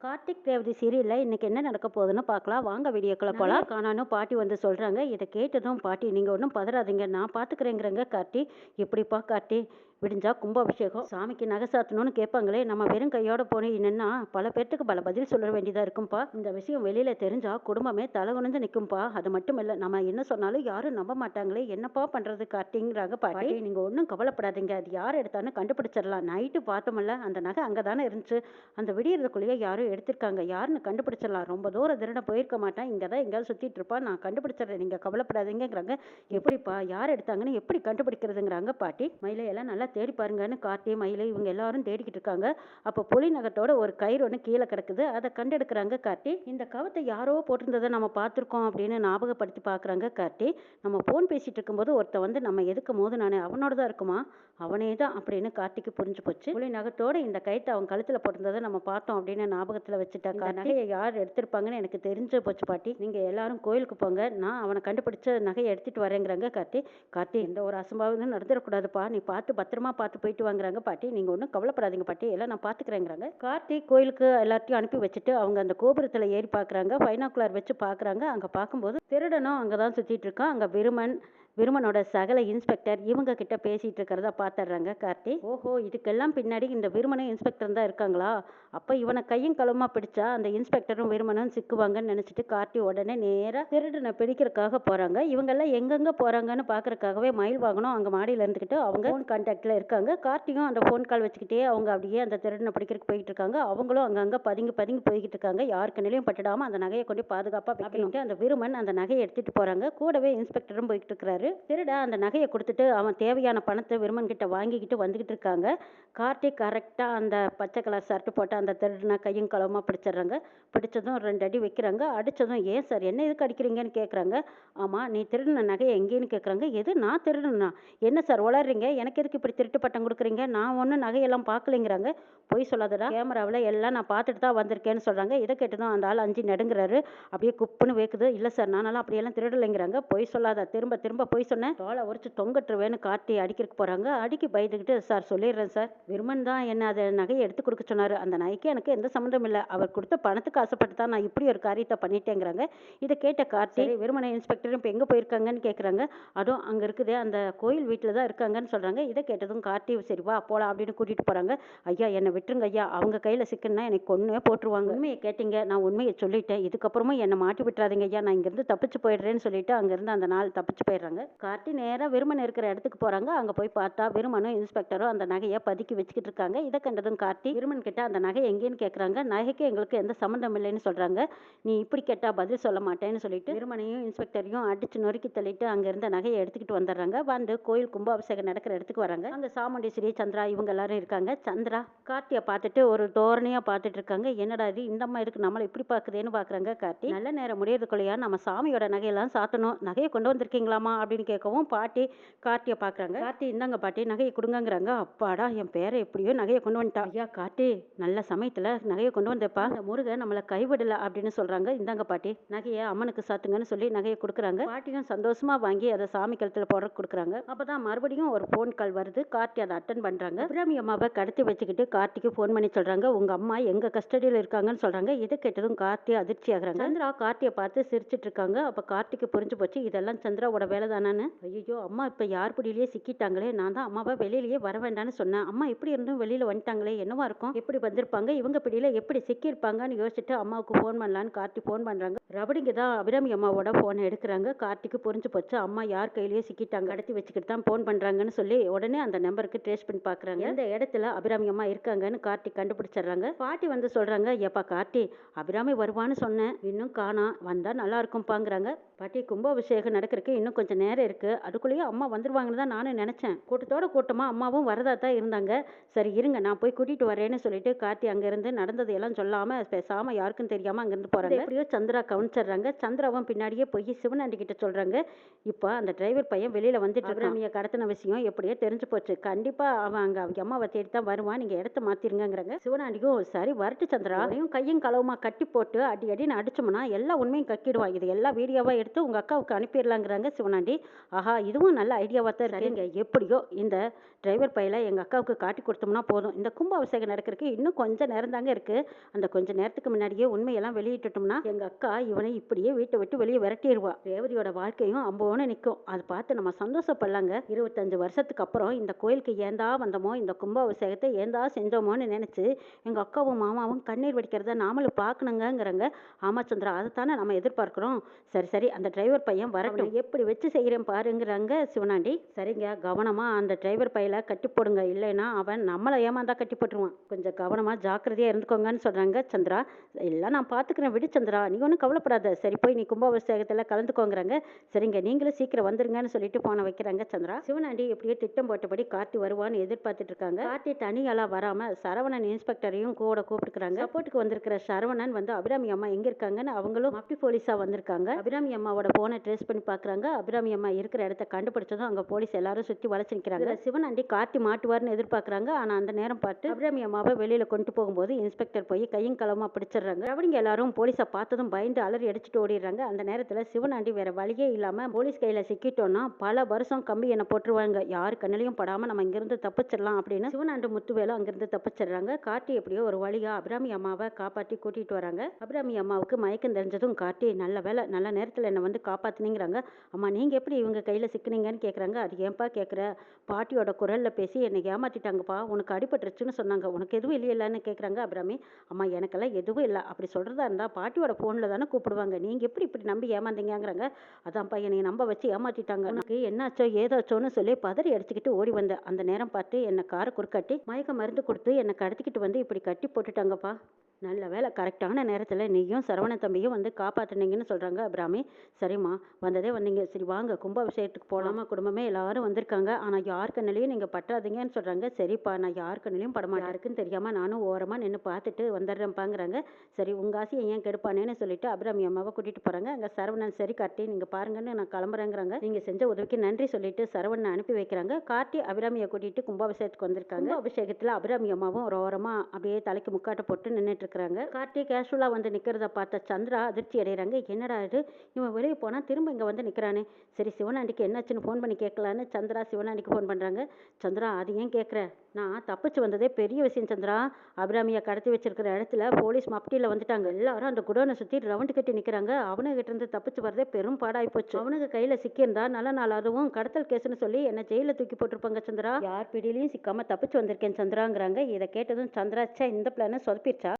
கார்த்திக் ரேவதி சீரியல்ல இன்னைக்கு என்ன நடக்க போகுதுன்னு பார்க்கலாம் வாங்க வீடியோக்குள்ள போலாம். காணான்னு பாட்டி வந்து சொல்றாங்க. இதை கேட்டதும் பாட்டி நீங்க ஒன்றும் பதறாதீங்க நான் பாத்துக்கிறேங்கிறங்க. கார்த்தி எப்படிப்பா கார்த்தி விடிஞ்சா கும்பாபிஷேகம் சாமிக்கு நகை சாத்தணும்னு கேட்பாங்களே நம்ம வெறும் கையோட போனே என்னன்னா பல பேர்த்துக்கு பல பதில் சொல்ல வேண்டியதா இருக்கும்பா. இந்த விஷயம் வெளியில தெரிஞ்சா குடும்பமே தலை குனிஞ்சு நிற்கும்பா. அது மட்டும் இல்ல நம்ம என்ன சொன்னாலும் யாரும் நம்ப மாட்டாங்களே என்னப்பா பண்றது கார்த்திங்கிறாங்க பாட்டி. நீங்க ஒன்றும் கவலைப்படாதீங்க அது யார் எடுத்தான்னு கண்டுபிடிச்சிடலாம். நைட்டு பார்த்தோம்ல அந்த நகை அங்கதானே இருந்துச்சு. அந்த விடியறதுக்குள்ளேயே யாரும் எடுத்திருக்காங்க யாருன்னு கண்டுபிடிச்சிடலாம். ரொம்ப தூரம் திருட போயிருக்க மாட்டேன் இங்கதான் எங்கேயாவது சுத்திட்டு இருப்பா நான் கண்டுபிடிச்சிடுறேன் நீங்க கவலைப்படாதீங்கிறாங்க. எப்படிப்பா யார் எடுத்தாங்கன்னு எப்படி கண்டுபிடிக்கிறதுங்கிறாங்க பாட்டி. மயிலையெல்லாம் நல்லா தேடி பாருங்கன்னு கார்த்தி மயிலை இவங்க எல்லாரும் தேடிக்கிட்டு இருக்காங்க. அப்போ புலி நகத்தோட ஒரு கயிறு ஒன்று கீழே கிடக்குது அதை கண்டெடுக்கிறாங்க கார்த்தி. இந்த கவத்தை யாரோ போட்டிருந்ததை நம்ம பார்த்துருக்கோம் அப்படின்னு ஞாபகப்படுத்தி பார்க்குறாங்க கார்த்தி. நம்ம ஃபோன் பேசிட்டு இருக்கும்போது ஒருத்த வந்து நம்ம எதுக்கும் போது நானே அவனோட தான் இருக்குமா அவனே தான் அப்படின்னு கார்த்திக்கு புரிஞ்சு போச்சு. புலி நகத்தோட இந்த கயிற்றை அவன் கழுத்தில் போட்டிருந்ததை நம்ம பார்த்தோம் அப்படின்னு ஞாபகத்தில் வச்சுட்டாங்க. நகையை யார் எடுத்திருப்பாங்கன்னு எனக்கு தெரிஞ்சு போச்சு பாட்டி. நீங்கள் எல்லாரும் கோயிலுக்கு போங்க நான் அவனை கண்டுபிடிச்ச நகையை எடுத்துட்டு வரேங்கிறாங்க கார்த்தி. கார்த்தி எந்த ஒரு அசம்பாவிதம் நடந்துடக்கூடாதுப்பா நீ பார்த்து பத்திரமா பார்த்து போயிட்டு வாங்குறாங்க பாட்டி. நீங்கள் ஒன்றும் கவலைப்படாதீங்க பாட்டி எல்லாம் நான் பார்த்துக்கிறேங்கிறாங்க. கார்த்தி கோயிலுக்கு எல்லாத்தையும் அனுப்பி வச்சுட்டு அவங்க அந்த கோபுரத்தில் ஏறி பார்க்குறாங்க. பைனாக்குலர் வச்சு பார்க்குறாங்க. அங்கே பார்க்கும்போது திருடனும் அங்கே தான் சுற்றிட்டு இருக்கான். அங்கே விருமனோட சகல இன்ஸ்பெக்டர் இவங்க கிட்ட பேசிட்டு இருக்கிறத பார்த்துடுறாங்க கார்த்தி. ஓஹோ இதுக்கெல்லாம் பின்னாடி இந்த விருமனும் இன்ஸ்பெக்டர் தான் இருக்காங்களா. அப்போ இவனை கையும் களவுமா பிடிச்சா அந்த இன்ஸ்பெக்டரும் விருமனும் சிக்குவாங்கன்னு நினச்சிட்டு கார்த்தி உடனே நேராக திருடனை பிடிக்கிறதுக்காக போகிறாங்க. இவங்கெல்லாம் எங்கெங்கே போகிறாங்கன்னு பார்க்கறதுக்காகவே மயில் வாகனம் அங்கே மாடியில் இருந்துக்கிட்டு அவங்க ஃபோன் கான்டாக்டில் இருக்காங்க. கார்த்தியும் அந்த ஃபோன் கால் வச்சுக்கிட்டே அவங்க அப்படியே அந்த திருடனை பிடிக்கிறதுக்கு போயிட்டு இருக்காங்க. அவங்களும் அங்கங்கே பதுங்கி போய்கிட்டு இருக்காங்க. யாருக்கு நிலையும் பட்டுடாமல் அந்த நகையை கொண்டு பாதுகாப்பாக வைக்கணும்ட்டு அந்த விருமன் அந்த நகையை எடுத்துகிட்டு போகிறாங்க. கூடவே இன்ஸ்பெக்டரும் போய்கிட்டு இருக்கிறாரு. திருட அந்த நகையை கொடுத்துட்டு அவன் தேவையான பணத்தை விருமன் கிட்ட வாங்கிக்கிட்டு வந்துகிட்டு இருக்காங்க. கார்த்திக் கரெக்டா அந்த பச்சை கலர் ஷர்ட் போட்ட அந்த திருடனை கையும் களவுமா பிடிச்சிடுறாங்க. பிடிச்சதும் 2 அடி வைக்கிறாங்க. அடிச்சதும் ஏன் சார் என்ன எதுக்கு அடிக்கிறீங்கன்னு கேட்குறாங்க. ஆமா நீ திருடின நகையை எங்கேன்னு கேட்குறாங்க. எது நான் திருடுனா என்ன சார் வளர்றீங்க எனக்கு எதுக்கு இப்படி திருட்டு பட்டம் கொடுக்குறீங்க நான் ஒன்றும் நகையெல்லாம் பார்க்கலைங்கிறாங்க. பொய் சொல்லாதடா கேமராவில் எல்லாம் நான் பார்த்துட்டு தான் வந்திருக்கேன்னு சொல்கிறாங்க. இதை கேட்டதும் அந்த ஆள் 5 நடுங்கிறாரு. அப்படியே குப்புன்னு வைக்குது. இல்லை சார் நானெல்லாம் அப்படியெல்லாம் திருடலைங்கிறாங்க. பொய் சொல்லாத திரும்ப திரும்ப பொய் சொன்னேன் தோலை உரிச்சு தொங்கட்டுருவேன்னு கார்த்தி அடிக்கிறதுக்கு போகிறாங்க. அடிக்கி பயந்துக்கிட்டு சார் சொல்லிடுறேன் சார் விருமன் தான் என்ன அதை நகையை எடுத்து கொடுக்க சொன்னார். அந்த நகைக்கு எனக்கு எந்த சம்மந்தம் இல்லை. அவர் கொடுத்த பணத்துக்கு ஆசைப்பட்டு தான் நான் இப்படி ஒரு காரியத்தை பண்ணிட்டேங்கிறாங்க. இதை கேட்ட கார்த்தி விருமனை இன்ஸ்பெக்டரும் இப்போ எங்கே போயிருக்காங்கன்னு கேட்குறாங்க. அதுவும் அங்கே இருக்குது அந்த கோயில் வீட்டில் தான் இருக்காங்கன்னு சொல்கிறாங்க. இதை கேட்டதும் கார்த்தி சரி வா போகலாம் அப்படின்னு கூட்டிகிட்டு போகிறாங்க. ஐயா என்னை விட்டுருங்க ஐயா அவங்க கையில் சிக்கன்னா எனக்கு கொன்னே போட்டுருவாங்க. உண்மையை கேட்டீங்க நான் உண்மையை சொல்லிட்டேன் இதுக்கப்புறமா என்னை மாட்டி விட்டுறாதீங்க ஐயா நான் இங்கேருந்து தப்பிச்சு போயிடுறேன்னு சொல்லிட்டு அங்கேருந்து அந்த நாள் தப்பிச்சு போயிடுறாங்க. கார்த்தி நேராக விருமன் இருக்கிற இடத்துக்கு போகிறாங்க. அங்கே போய் பார்த்தா விருமனும் இன்ஸ்பெக்டரும் அந்த நகையை பதுக்கி வச்சுக்கிட்டு இருக்காங்க. இதை கண்டதும் கார்த்தி விருமன் கிட்ட அந்த நகை எங்கேன்னு கேட்குறாங்க. நகைக்கு எங்களுக்கு எந்த சம்மந்தம் இல்லைன்னு சொல்கிறாங்க. நீ இப்படி கேட்டால் பதில் சொல்ல மாட்டேன்னு சொல்லிட்டு விருமனையும் இன்ஸ்பெக்டரையும் அடிச்சு நொறுக்கி தள்ளிட்டு அங்கே இருந்த நகையை எடுத்துக்கிட்டு வந்துடுறாங்க. வந்து கோயில் கும்பாபிஷேகம் நடக்கிற இடத்துக்கு வராங்க. அங்கே சாமுண்டீஸ்வரி சந்திரா இவங்க எல்லாரும் இருக்காங்க. சந்திரா கார்த்தியை பார்த்துட்டு ஒரு தோரணையாக பார்த்துட்டு இருக்காங்க. என்னடா இது இந்த அம்மா இருக்கு நம்மளை இப்படி பார்க்குதேன்னு பார்க்குறாங்க. கார்த்தி நல்ல நேரம் முடியறதுக்குள்ளையா நம்ம சாமியோட நகையெல்லாம் சாத்தணும் நகையை கொண்டு வந்திருக்கீங்களாமா அப்படின்னு கேட்கவும் பாட்டி கார்த்தியை பார்க்குறாங்க. கார்த்தி இந்தாங்க பாட்டி நகையை கொடுங்கங்கிறாங்க. அப்பாடா என் பேரை எப்படியோ நகையை கொண்டு வந்துட்டா. ஐயா கார்த்தி நல்ல சமயத்தில் நகையை கொண்டு வந்தப்பா அந்த முருகன் நம்மளை கைவிடலை அப்படின்னு சொல்கிறாங்க. இந்தாங்க பாட்டி நகையை அம்மனுக்கு சாத்துங்கன்னு சொல்லி நகையை கொடுக்குறாங்க. பாட்டியும் சந்தோஷமாக வாங்கி அதை சாமி கழுத்தில் போடுற கொடுக்குறாங்க. அப்போ தான் மறுபடியும் ஒரு ஃபோன் கால் வருது. கார்த்தி அதை அட்டன் பண்ணுறாங்க. அபிராமி அம்மாவை கடத்தி வச்சுக்கிட்டு கார்த்திக்கு ஃபோன் பண்ணி சொல்கிறாங்க உங்கள் அம்மா எங்கள் கஸ்டடியில் இருக்காங்கன்னு சொல்கிறாங்க. இதை கேட்டதும் கார்த்தி அதிர்ச்சி ஆகுறாங்க. சந்திரா கார்த்தியை பார்த்து சிரிச்சிட்டு இருக்காங்க. அப்போ கார்த்திக்கு புரிஞ்சு போச்சு இதெல்லாம் சந்திராவோட வேலை தானே. ஐயோ அம்மா இப்போ யார் பிடியிலேயே சிக்கிட்டாங்களே நான் தான் அம்மாவை வெளியிலேயே வர வேண்டாம்னு சொன்னேன். அம்மா எப்படி இருந்தும் வெளியில் வந்துட்டாங்களே என்னவா இருக்கும் எப்படி வந்திருப்பாங்க இவங்க பிடியில எப்படி சிக்கியிருப்பாங்கன்னு யோசிச்சுட்டு அம்மாவுக்கு ஃபோன் பண்ணலான்னு கார்த்தி ஃபோன் பண்ணுறாங்க. ரபடிங்க தான் அபிராமி அம்மாவோட ஃபோனை எடுக்கிறாங்க. கார்த்திக்கு புரிஞ்சு போச்சு அம்மா யார் கையிலேயே சிக்கிட்டாங்க கடத்தி வச்சுக்கிட்டு தான் ஃபோன் பண்ணுறாங்கன்னு சொல்லி உடனே அந்த நம்பருக்கு ட்ரேஸ் பண்ணி பார்க்குறாங்க. எந்த இடத்துல அபிராமி அம்மா இருக்காங்கன்னு கார்த்தி கண்டுபிடிச்சிடுறாங்க. பாட்டி வந்து சொல்கிறாங்க ஏப்பா கார்த்தி அபிராமி வருவான்னு சொன்னேன் இன்னும் காணா வந்தால் நல்லா இருக்கும்பாங்கிறாங்க. பாட்டி கும்பாபிஷேகம் நடக்கிறதுக்கு இன்னும் கொஞ்சம் நேரம் இருக்குது அதுக்குள்ளேயே அம்மா வந்துருவாங்கன்னு தான் நானும் நினச்சேன். கூட்டத்தோட கூட்டமாக அம்மாவும் வரதா தான் இருந்தாங்க. சரி இருங்க நான் போய் கூட்டிகிட்டு வரேன்னு சொல்லிட்டு கார்த்தி அங்கேருந்து நடந்தது எல்லாம் சொல்லாமல் பேசாமல் யாருக்கும் தெரியாமல் அங்கேருந்து போகிறாங்க. எப்படியோ சந்திரா கவனிச்சிடுறாங்க. சந்திராவும் பின்னாடியே போய் சிவனாண்டி கிட்ட சொல்கிறாங்க. இப்போ அந்த டிரைவர் பையன் வெளியில் வந்துட்டு அபிராமியை கடத்தின விஷயம் எப்படியோ தெரிஞ்சு போச்சு. கண்டிப்பாக அவன் அங்கே அவங்க அம்மாவை தேடி தான் வருவான் நீங்கள் இடத்த மாற்றிருங்கிறாங்க. சிவனாண்டிக்கும் சரி வரட்டு சந்திரா கையும் களவுமா கட்டி போட்டு அடி அடின்னு அடிச்சோம்னா எல்லா உண்மையும் கக்கிடுவான். இது எல்லா வீடியோவாக எடுத்து உங்கள் அக்காவுக்கு அனுப்பிடலாங்கிறாங்க சிவனாண்டி. ஆஹா, இதுவும் நல்ல ஐடியாவாக தான் இருக்குங்க. எப்படியோ இந்த டிரைவர் பையில எங்கள் அக்காவுக்கு காட்டி கொடுத்தோம்னா போதும். இந்த கும்பாபிஷேகம் நடக்கிறதுக்கு இன்னும் கொஞ்சம் நேரம் தாங்க இருக்குது. அந்த கொஞ்ச நேரத்துக்கு முன்னாடியே உண்மையெல்லாம் வெளியிட்டுட்டோம்னா எங்கள் அக்கா இவனை இப்படியே வீட்டை விட்டு வெளியே விரட்டிடுவா. ரேவதியோட வாழ்க்கையும் அம்போன்னு நிற்கும். அதை பார்த்து நம்ம சந்தோஷப்படலாங்க. 25 வருஷத்துக்கு அப்புறம் இந்த கோயிலுக்கு ஏந்தா வந்தோமோ, இந்த கும்பாபிஷேகத்தை ஏந்தா செஞ்சோமோன்னு நினச்சி எங்கள் அக்காவும் மாமாவும் கண்ணீர் வடிக்கிறத நாமளும் பார்க்கணுங்கிறாங்க. ஆமா சந்திரா, அதைத்தானே நம்ம எதிர்பார்க்குறோம். சரி சரி, அந்த டிரைவர் பையன் வரட்டும், எப்படி வச்சு செய்கிறேன் பாருங்கிறாங்க சிவனாண்டி. சரிங்க, கவனமாக அந்த டிரைவர் பையில கட்டி போடுங்க, இல்லைன்னா அவன் நம்மளை ஏமாந்தா கட்டி போட்டுருவான். கொஞ்சம் கவனமாக ஜாக்கிரதையாக இருந்துக்கோங்கன்னு சொல்கிறாங்க சந்திரா. எல்லாம் நான் பார்த்துக்கிறேன், விடு சந்திரா, நீ ஒன்றும் கவலைப்படாத. சரி, போய் நீ கும்பாபிஷேகத்தில் கலந்துக்கோங்கிறாங்க. சரிங்க, நீங்களும் சீக்கிரம் வந்துருங்கன்னு சொல்லிட்டு போன வைக்கிறாங்க சந்திரா. சிவனாண்டி எப்படியோ திட்டம் போட்டபடி கார்த்தி வருவான்னு எதிர்பார்த்துட்டு இருக்காங்க. கார்த்தி தனியாலாம் வராமல் சரவணன் இன்ஸ்பெக்டரையும் கூட கூப்பிட்டுக்கிறாங்க. சப்போர்ட்டுக்கு வந்திருக்கிற சரவணன் வந்து அபிராமி அம்மா எங்கே இருக்காங்கன்னு அவங்களும் மப்டி போலீஸாக வந்திருக்காங்க. அபிராமி அம்மாவோட போனை ட்ரேஸ் பண்ணி பார்க்குறாங்க. அபிராமி அம்மா இருக்கிற இடத்த கண்டுபிடிச்சதும் அங்கே போலீஸ் எல்லாரும் சுற்றி வளைச்சு நிற்கிறாங்க. சிவனாண்டி கார்த்தி மாட்டுவார்னு எதிர்பார்க்குறாங்க. ஆனால் அந்த நேரம் பார்த்து அபிராமி அம்மாவை வெளியில் கொண்டு போகும்போது இன்ஸ்பெக்டர் போய் கையும் களமாக பிடிச்சிடுறாங்க. ரவடிங்க எல்லாரும் போலீஸை பார்த்ததும் பயந்து அலறி அடிச்சுட்டு ஓடிடுறாங்க. அந்த நேரத்தில் சிவனாண்டி வேற வழியே இல்லாமல் போலீஸ் கையில் சிக்கிட்டோன்னா பல வருஷம் கம்பி என்ன போட்டுருவாங்க, யாரு கண்ணிலையும் படாமல் நம்ம இங்கிருந்து தப்பிச்சிடலாம் அப்படின்னு சிவனாண்டு முத்துவேலும் அங்கிருந்து தப்பிச்சிடுறாங்க. கார்த்தி எப்படியோ ஒரு வழியா அபிராமி அம்மாவை காப்பாற்றி கூட்டிட்டு வராங்க. அபிராமி அம்மாவுக்கு மயக்கம் தெரிஞ்சதும் கார்த்தி நல்ல வேலை, நல்ல நேரத்தில் என்னை வந்து காப்பாற்றினீங்கிறாங்க. அம்மா, நீங்கள் எப்படி இவங்க கையில் சிக்கினீங்கன்னு கேட்குறாங்க. அது ஏன்பா கேட்குற, பாட்டியோட குரலில் பேசி என்னை ஏமாற்றிட்டாங்கப்பா, உனக்கு அடிபட்டுருச்சுன்னு சொன்னாங்க, உனக்கு எதுவும் இல்லையில்லன்னு கேட்குறாங்க அபிராமி. அம்மா, எனக்கெல்லாம் எதுவும் இல்லை. அப்படி சொல்கிறதா இருந்தால் பாட்டியோட ஃபோனில் தானே கூப்பிடுவாங்க, நீங்கள் எப்படி இப்படி நம்பி ஏமாந்தீங்கிறாங்க. அதான்ப்பா, என்னை நம்ப வச்சு ஏமாற்றிட்டாங்க, உனக்கு என்னாச்சோ ஏதாச்சோன்னு சொல்லி பதறி அடிச்சுக்கிட்டு ஓடி வந்தேன். அந்த நேரம் பார்த்து என்னை காரை குறுக்காட்டி மயக்க மருந்து கொடுத்து என்னை கடத்திக்கிட்டு வந்து இப்படி கட்டி போட்டுட்டாங்கப்பா. நல்ல வேலை, கரெக்டான நேரத்தில் நீயும் சரவண தம்பியும் வந்து காப்பாற்றினீங்கன்னு சொல்கிறாங்க அபிராமி. சரிம்மா, வந்ததே வந்தீங்க, சரி வாங்க கும்பாபிஷேகத்துக்கு போகலாமா, குடும்பமே எல்லாரும் வந்திருக்காங்க, ஆனால் யார் கண்ணிலையும் நீங்கள் பற்றாதீங்கன்னு சொல்கிறாங்க. சரிப்பா, நான் யார் கண்ணிலையும் படமாட்டேன், யாருக்குன்னு தெரியாமல் நானும் ஓரமாக நின்று பார்த்துட்டு வந்துடுறேன்ப்பாங்கிறாங்க. சரி, உங்கள் ஆசையை ஏன் கெடுப்பானேன்னு சொல்லிட்டு அபிராமி அம்மாவை கூட்டிகிட்டு போகிறாங்க. அங்கே சரவணன், சரி கார்த்தி நீங்கள் பாருங்கன்னு நான் கிளம்புறேங்கிறாங்க. நீங்கள் செஞ்ச உதவிக்கு நன்றி சொல்லிட்டு சரவணனை அனுப்பி வைக்கிறாங்க. கார்த்தி அபிராமியை கூட்டிகிட்டு கும்பாபிஷேகத்துக்கு வந்திருக்காங்க. கும்பாபிஷேகத்தில் அபிராமி அம்மாவும் ஒரு ஓரமாக அப்படியே தலைக்கு முக்காட்டை போட்டு நின்றுட்டு இருக்கிறாங்க. கார்த்தி கேஷுவலா வந்து நிக்கிறத பார்த்த சந்திரா அதிர்ச்சி அடைகிறாங்க. என்னடா இது, இவன் வெளியே போனா திரும்ப இங்க வந்து நிக்கிறானே. சரி, சிவனாண்டிக்கு என்னாச்சுன்னு ஃபோன் பண்ணி கேட்கலான்னு சந்திரா சிவனாண்டிக்கு ஃபோன் பண்றாங்க. சந்திரா, அது ஏன் கேட்குற, நான் தப்பிச்சு வந்ததே பெரிய விஷயம் சந்திரா. அபிராமியை கடத்தி வச்சிருக்கிற இடத்துல போலீஸ் மப்டியில் வந்துட்டாங்க. எல்லாரும் அந்த குடோனை சுற்றி ரவுண்டு கட்டி நிற்கிறாங்க. அவனுகிட்ட இருந்து தப்பிச்சு வரதே பெரும் பாடாகி போச்சு. அவனுக்கு கையில் சிக்கியிருந்தா நல்ல நாள், அதுவும் கடத்தல் கேஸ்ன்னு சொல்லி என்ன ஜெயிலில் தூக்கி போட்டிருப்பாங்க சந்திரா. யார் பிடியிலையும் சிக்காம தப்பிச்சு வந்திருக்கேன் சந்திராங்கிறாங்க. இதை கேட்டதும் சந்திரா, இந்த பிளான சொதப்பிடுச்சா.